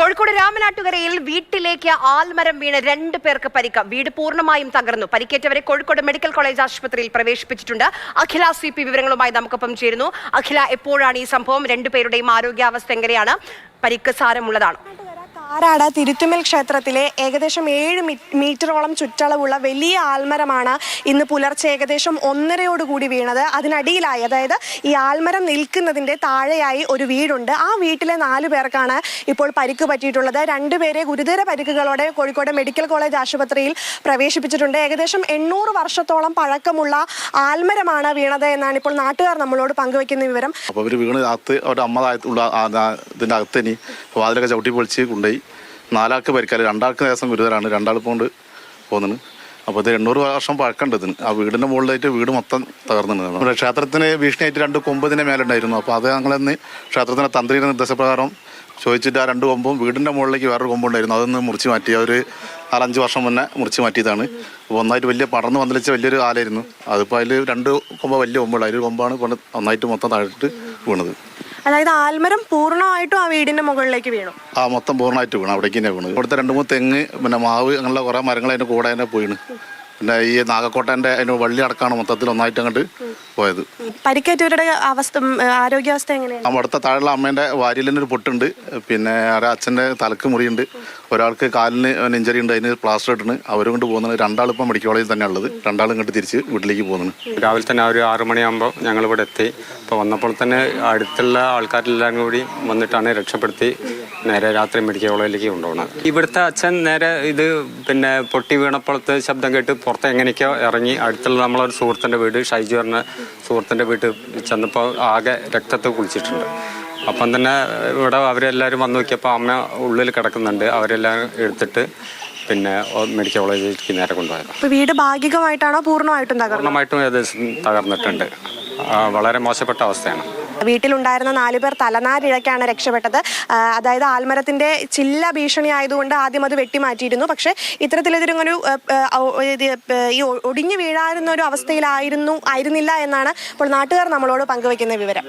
കോഴിക്കോട് രാമനാട്ടുകരയിൽ വീട്ടിലേക്ക് ആൽമരം വീണ് 2 പേർക്ക് പരിക്ക്. വീട് പൂർണ്ണമായും തകർന്നു. പരിക്കേറ്റവരെ കോഴിക്കോട് മെഡിക്കൽ കോളേജ് ആശുപത്രിയിൽ പ്രവേശിപ്പിച്ചിട്ടുണ്ട്. അഖില CP വിവരങ്ങളുമായി നമുക്കൊപ്പം ചേരുന്നു. അഖില, എപ്പോഴാണ് ഈ സംഭവം? 2 പേരുടെയും ആരോഗ്യാവസ്ഥ എങ്ങനെയാണ്? പരിക്ക് സാരമുള്ളതാണ്? കാരാട് തിരുത്തുമ്മൽ ക്ഷേത്രത്തിലെ ഏകദേശം 7 മീറ്ററോളം ചുറ്റളവുള്ള വലിയ ആൽമരമാണ് ഇന്ന് പുലർച്ചെ ഏകദേശം 1:30 വീണത്. അതിനടിയിലായി, അതായത് ഈ ആൽമരം നിൽക്കുന്നതിൻ്റെ താഴെയായി ഒരു വീടുണ്ട്. ആ വീട്ടിലെ 4 പേർക്കാണ് ഇപ്പോൾ പരിക്ക് പറ്റിയിട്ടുള്ളത്. 2 പേരെ ഗുരുതര പരിക്കുകളോടെ കോഴിക്കോട് മെഡിക്കൽ കോളേജ് ആശുപത്രിയിൽ പ്രവേശിപ്പിച്ചിട്ടുണ്ട്. ഏകദേശം 800 വർഷത്തോളം പഴക്കമുള്ള ആൽമരമാണ് വീണത് എന്നാണ് ഇപ്പോൾ നാട്ടുകാർ നമ്മളോട് പങ്കുവെക്കുന്ന വിവരം. അപ്പോൾ അവർ വീണ് ഇതിൻ്റെ അകത്തനി വാതിലൊക്കെ ചവിട്ടി പൊളിച്ച് കൊണ്ടുപോയി. 4 ആൾക്ക് പരിക്കാല്, 2 ആൾക്ക് ദിവസം ഗുരുതരാണ്, 2 ആൾ കൊണ്ട് പോകുന്നത്. അപ്പോൾ ഇത് 800 വർഷം പഴക്കമുണ്ട് ഇതിന്. ആ വീടിൻ്റെ മുകളിലായിട്ട് വീട് മൊത്തം തകർന്നിട്ടുണ്ട്. നമ്മുടെ ക്ഷേത്രത്തിന് ഭീഷണിയായിട്ട് 2 കൊമ്പതിൻ്റെ മേലുണ്ടായിരുന്നു. അപ്പോൾ അത് ഞങ്ങളെന്ന് ക്ഷേത്രത്തിൻ്റെ തന്ത്രിയുടെ നിർദ്ദേശപ്രകാരം ചോദിച്ചിട്ട് ആ 2 കൊമ്പും വീടിൻ്റെ മുകളിലേക്ക് വേറൊരു കൊമ്പുണ്ടായിരുന്നു, അതൊന്ന് മുറിച്ച് മാറ്റി. അവർ 4-5 വർഷം മുന്നേ മുറിച്ച് മാറ്റിയതാണ്. അപ്പോൾ ഒന്നായിട്ട് വലിയ പടർന്ന് പന്തലിച്ച വലിയൊരു ആലായിരുന്നു. അതിപ്പോൾ അതിൽ 2 കൊമ്പ് വലിയ കൊമ്പുണ്ട്, അതിൽ കൊമ്പാണ് ഒന്നായിട്ട് മൊത്തം താഴെട്ട് വീണത്. അതായത് ആൽമരം പൂർണ്ണമായിട്ടും ആ വീടിന്റെ മുകളിലേക്ക് വീണു. ആ മൊത്തം പൂർണ്ണമായിട്ട് വീണു, അവിടേക്ക് തന്നെ വീണു. ഇവിടുത്തെ 2-3 തെങ്ങ്, പിന്നെ മാവ്, അങ്ങനെയുള്ള കുറേ മരങ്ങൾ അതിൻ്റെ കൂടെ തന്നെ പോയിണ്. പിന്നെ ഈ നാഗക്കോട്ടൻ്റെ അതിന് വള്ളി അടക്കാണ് മൊത്തത്തിൽ ഒന്നായിട്ട് അങ്ങോട്ട് പോയത്. പരിക്കേറ്റവരുടെ ആരോഗ്യാവസ്ഥ എങ്ങനെയാണ്? അവിടുത്തെ താഴെയുള്ള അമ്മേൻ്റെ വാരിലിനൊരു പൊട്ടുണ്ട്, പിന്നെ അച്ഛൻ്റെ തലക്ക് മുറിയുണ്ട്, ഒരാൾക്ക് കാലിന് ഇഞ്ചറി ഉണ്ട്, അതിന് പ്ലാസ്റ്റർ ഇട്ടിന് അവരും കൊണ്ട് പോകുന്നത്. 2 ആൾ ഇപ്പം മെഡിക്കൽ കോളേജിൽ തന്നെ ഉള്ളത്, 2 ആൾ ഇങ്ങോട്ട് തിരിച്ച് വീട്ടിലേക്ക് പോകുന്നത്. രാവിലെ തന്നെ ഒരു 6 മണിയാകുമ്പോൾ ഞങ്ങളിവിടെ എത്തി. ഇപ്പോൾ വന്നപ്പോൾ തന്നെ അടുത്തുള്ള ആൾക്കാരെല്ലാം കൂടി വന്നിട്ടാണ് രക്ഷപ്പെടുത്തി നേരെ രാത്രി മെഡിക്കൽ കോളേജിലേക്ക് കൊണ്ടുപോകുന്നത്. ഇവിടുത്തെ അച്ഛൻ നേരെ ഇത് പിന്നെ പൊട്ടി വീണപ്പോഴത്തെ ശബ്ദം കേട്ട് പുറത്ത് എങ്ങനെയൊക്കെയോ ഇറങ്ങി അടുത്തുള്ള നമ്മളൊരു സുഹൃത്തിൻ്റെ വീട്, ഷൈജു പറഞ്ഞ സുഹൃത്തിൻ്റെ വീട്ടിൽ ചെന്നപ്പോൾ ആകെ രക്തത്തിൽ കുളിച്ചിട്ടുണ്ട്. അപ്പം തന്നെ ഇവിടെ അവരെല്ലാവരും വന്ന് നോക്കിയപ്പോൾ അമ്മ ഉള്ളിൽ കിടക്കുന്നുണ്ട്. അവരെല്ലാം എടുത്തിട്ട് പിന്നെ മെഡിക്കൽ കോളേജിലേക്ക് നേരെ കൊണ്ടുപോയത്. വീട് ഭാഗികമായിട്ടാണോ പൂർണ്ണമായിട്ടും പൂർണ്ണമായിട്ടും ഏകദേശം തകർന്നിട്ടുണ്ട്. വളരെ മോശപ്പെട്ട അവസ്ഥയാണ്. വീട്ടിലുണ്ടായിരുന്ന 4 പേർ തലനാരിഴയ്ക്കാണ് രക്ഷപ്പെട്ടത്. അതായത് ആൽമരത്തിന്റെ ചില്ല ഭീഷണി ആയതുകൊണ്ട് ആദ്യം അത് വെട്ടിമാറ്റിയിരുന്നു. പക്ഷേ ഇത്തരത്തിലൊരു ഈ ഒടിഞ്ഞു വീഴാവുന്ന ഒരു അവസ്ഥയിലായിരുന്നില്ല എന്നാണ് ഇപ്പോൾ നാട്ടുകാർ നമ്മളോട് പങ്കുവയ്ക്കുന്ന വിവരം.